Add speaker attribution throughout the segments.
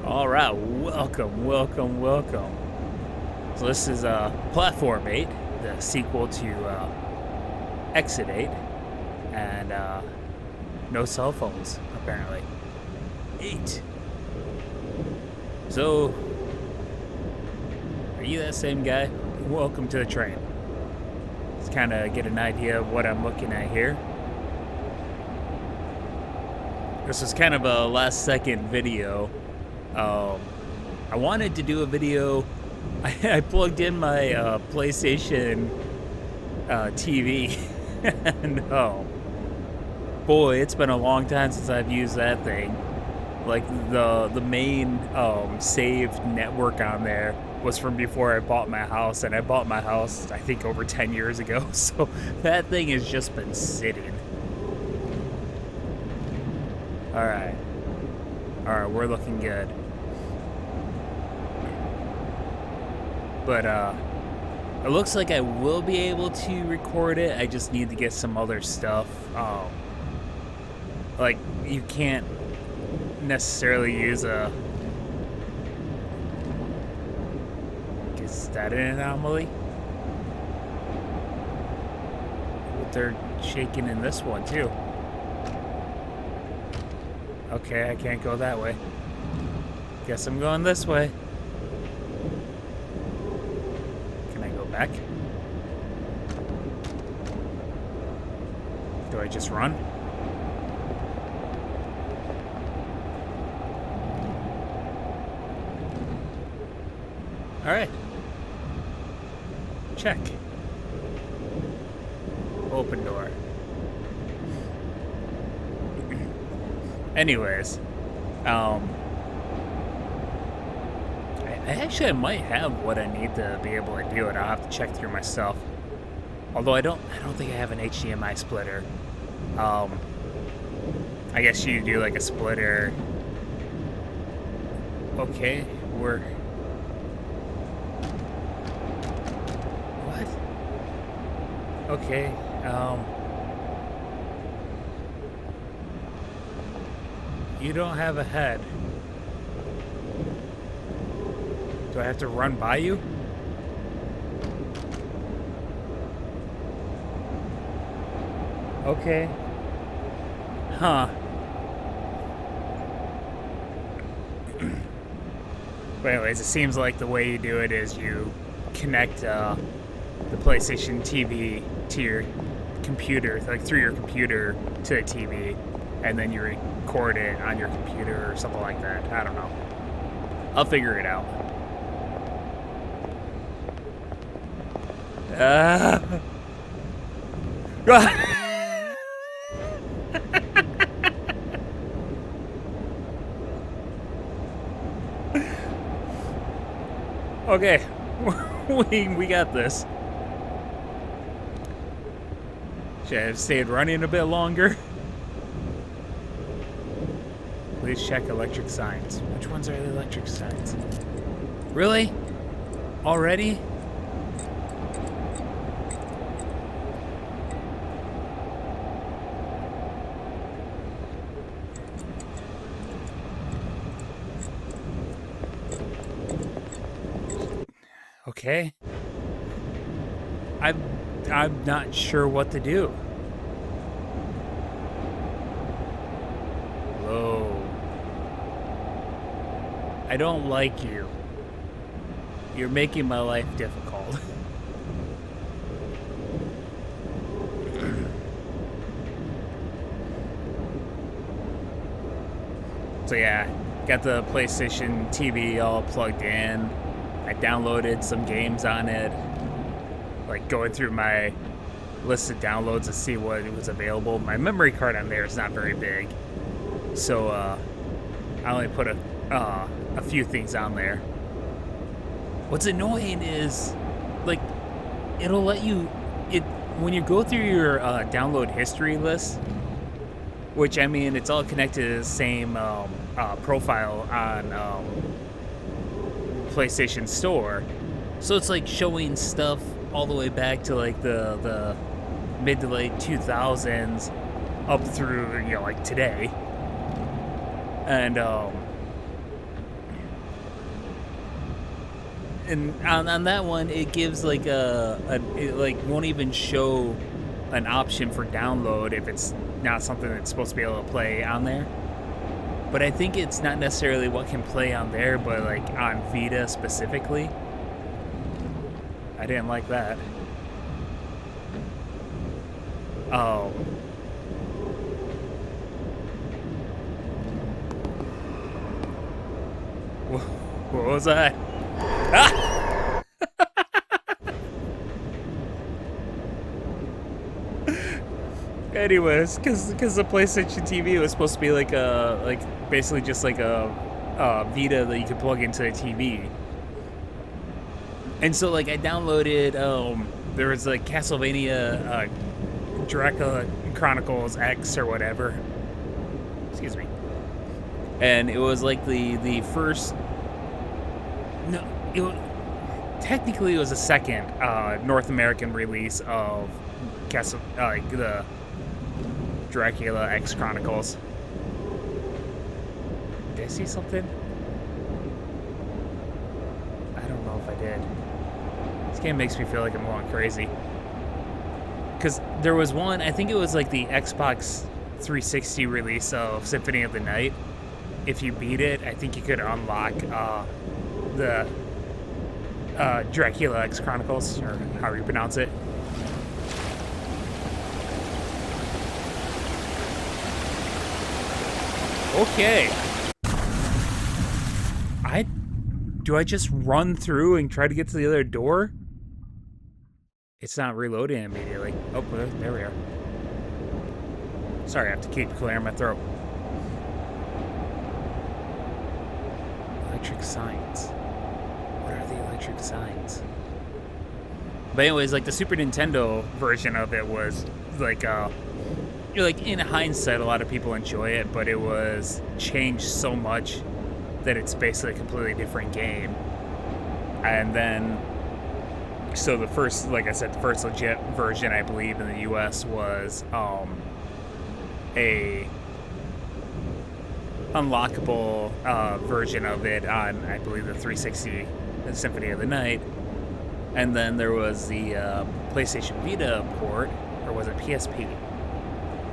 Speaker 1: All right, welcome, welcome, welcome. So this is Platform 8, the sequel to Exit 8, and no cell phones, apparently. 8. So, are you that same guy? Welcome to the train. Let's kind of get an idea of what I'm looking at here. This was kind of a last second video. I wanted to do a video. I plugged in my PlayStation TV, and oh boy, it's been a long time since I've used that thing. Like the main saved network on there was from before I bought my house, and I bought my house I think over 10 years ago. So that thing has just been sitting. All right, we're looking good. But it looks like I will be able to record it. I just need to get some other stuff. Like, you can't necessarily use a... Is that an anomaly? But they're shaking in this one too. Okay, I can't go that way. Guess I'm going this way. Back. Do I just run? All right. Check. Open door. Anyways, I might have what I need to be able to do it. I'll have to check through my stuff. Although I don't think I have an HDMI splitter. I guess you do like a splitter. Okay, we're... What? Okay, you don't have a head. Do I have to run by you? Okay. Huh. But anyways, it seems like the way you do it is you connect the PlayStation TV to your computer, like through your computer to the TV, and then you record it on your computer or something like that. I don't know. I'll figure it out. Okay, we got this. Should I have stayed running a bit longer? Please check electric signs. Which ones are the electric signs? Really? Already? Okay. I'm not sure what to do. Hello. I don't like you. You're making my life difficult. So yeah, got the PlayStation TV all plugged in. I downloaded some games on it, like going through my list of downloads to see what was available. My memory card on there is not very big, so I only put a few things on there. What's annoying is, like, it'll let you, when you go through your download history list, which, I mean, it's all connected to the same profile on PlayStation Store, so it's like showing stuff all the way back to like the mid to late 2000s up through, you know, like today. And And on that one, it gives like it like won't even show an option for download if it's not something that's supposed to be able to play on there. But I think it's not necessarily what can play on there, but like on Vita specifically. I didn't like that. Oh. What was that? Ah! Anyways, because the PlayStation TV was supposed to be like basically just like a Vita that you could plug into a TV. And so like I downloaded there was like Castlevania Dracula Chronicles X or whatever. Excuse me. And it was like the first. No, technically it was a second North American release of the Dracula X Chronicles. Did I see something? I don't know if I did. This game makes me feel like I'm going crazy. Because there was one, I think it was like the Xbox 360 release of Symphony of the Night. If you beat it, I think you could unlock the Dracula X Chronicles, or however you pronounce it. Okay. Do I just run through and try to get to the other door? It's not reloading immediately. Oh, there we are. Sorry, I have to keep clearing my throat. Electric signs. What are the electric signs? But anyways, like the Super Nintendo version of it was like in hindsight, a lot of people enjoy it, but it was changed so much that it's basically a completely different game. And then, so the first, like I said, the first legit version, I believe, in the US was a unlockable version of it on, I believe, the 360 Symphony of the Night. And then there was the PlayStation Vita port, or was it PSP?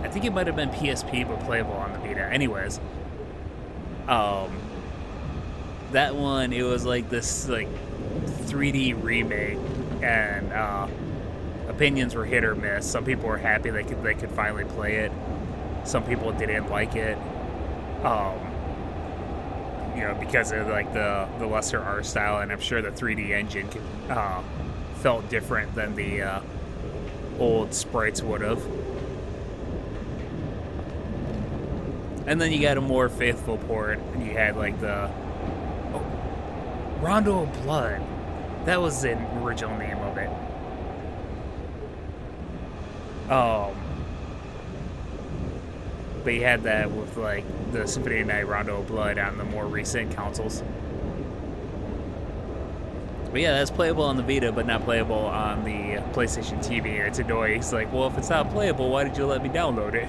Speaker 1: I think it might have been PSP, but playable on the Vita. Anyways, that one, it was like this like 3D remake, and opinions were hit or miss. Some people were happy they could finally play it. Some people didn't like it, because of like the lesser art style, and I'm sure the 3D engine felt different than the old sprites would have. And then you got a more faithful port, and you had like the Rondo of Blood. That was the original name of it. But you had that with like the Symphony of the Night Rondo of Blood on the more recent consoles. But yeah, that's playable on the Vita, but not playable on the PlayStation TV. It's annoying. It's like, well, if it's not playable, why did you let me download it?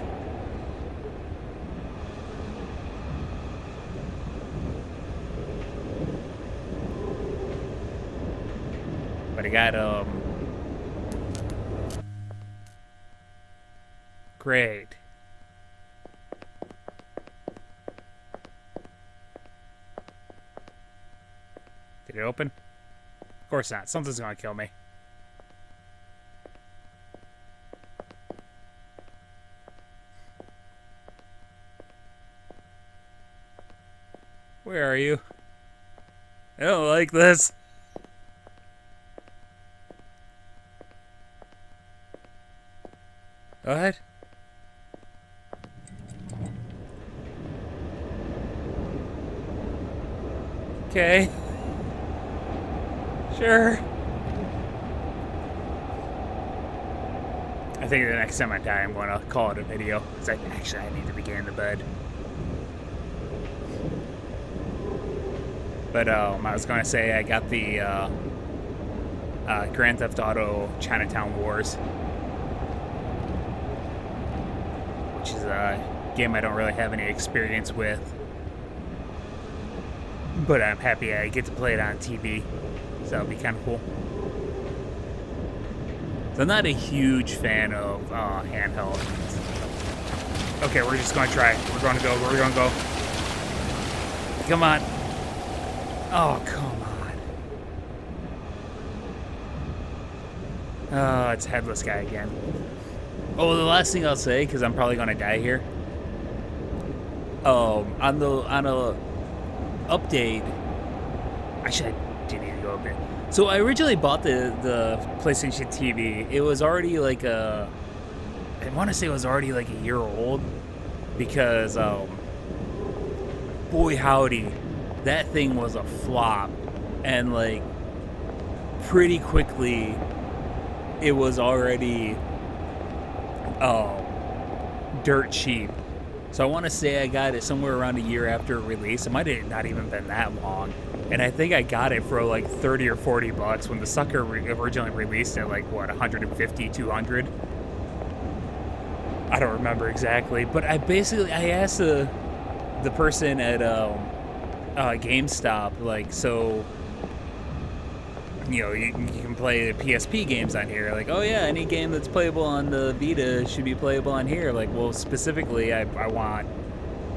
Speaker 1: But I got, great. Did it open? Of course not. Something's gonna kill me. Where are you? I don't like this. What? Okay. Sure. I think the next time I die, I'm going to call it a video. It's like, actually, I need to be getting to bed. But I was going to say I got the Grand Theft Auto Chinatown Wars, which is a game I don't really have any experience with. But I'm happy I get to play it on TV. So that'll be kind of cool. So I'm not a huge fan of handheld. Okay, we're just going to try. We're going to go. We're going to go. Come on. Oh, come on. Oh, it's headless guy again. Oh, the last thing I'll say, because I'm probably going to die here. On a update, actually, I do need to go a bit. So I originally bought the PlayStation TV. It was already like I want to say it was already like a year old, because boy howdy, that thing was a flop, and like pretty quickly it was already dirt cheap. So I want to say I got it somewhere around a year after release. It might have not even been that long. And I think I got it for like 30 or 40 bucks when the sucker originally released at like, what, 150, 200? I don't remember exactly. But I asked the person at GameStop, like, so, you know, you can play the PSP games on here. Like, oh yeah, any game that's playable on the Vita should be playable on here. Like, well, specifically, I want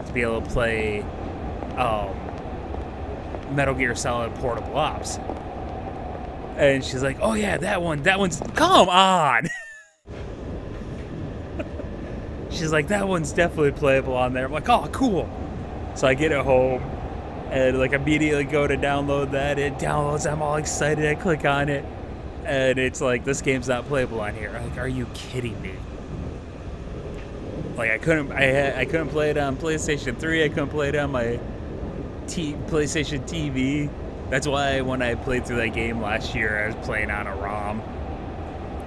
Speaker 1: to be able to play Metal Gear Solid Portable Ops. And she's like, oh yeah, that one's, come on! She's like, that one's definitely playable on there. I'm like, oh, cool. So I get it home, and like immediately go to download that. It downloads. I'm all excited. I click on it, and it's like, this game's not playable on here. I'm like, are you kidding me? Like I couldn't play it on PlayStation 3. I couldn't play it on my PlayStation TV. That's why when I played through that game last year, I was playing on a ROM.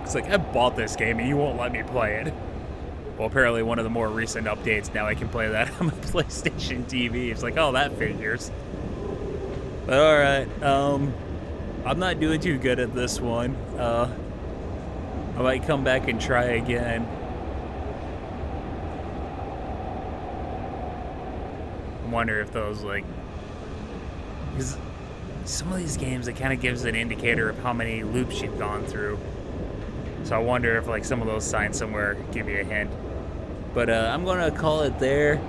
Speaker 1: It's like, I bought this game and you won't let me play it. Well, apparently one of the more recent updates, now I can play that on my PlayStation TV. It's like, oh, that figures. But alright, I'm not doing too good at this one. I might come back and try again. I wonder if those, like, because some of these games, it kind of gives an indicator of how many loops you've gone through. So I wonder if, like, some of those signs somewhere give you a hint. But I'm going to call it there.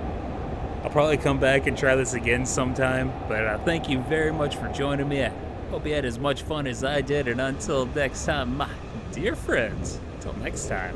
Speaker 1: I'll probably come back and try this again sometime. But thank you very much for joining me. I hope you had as much fun as I did. And until next time, my dear friends, until next time.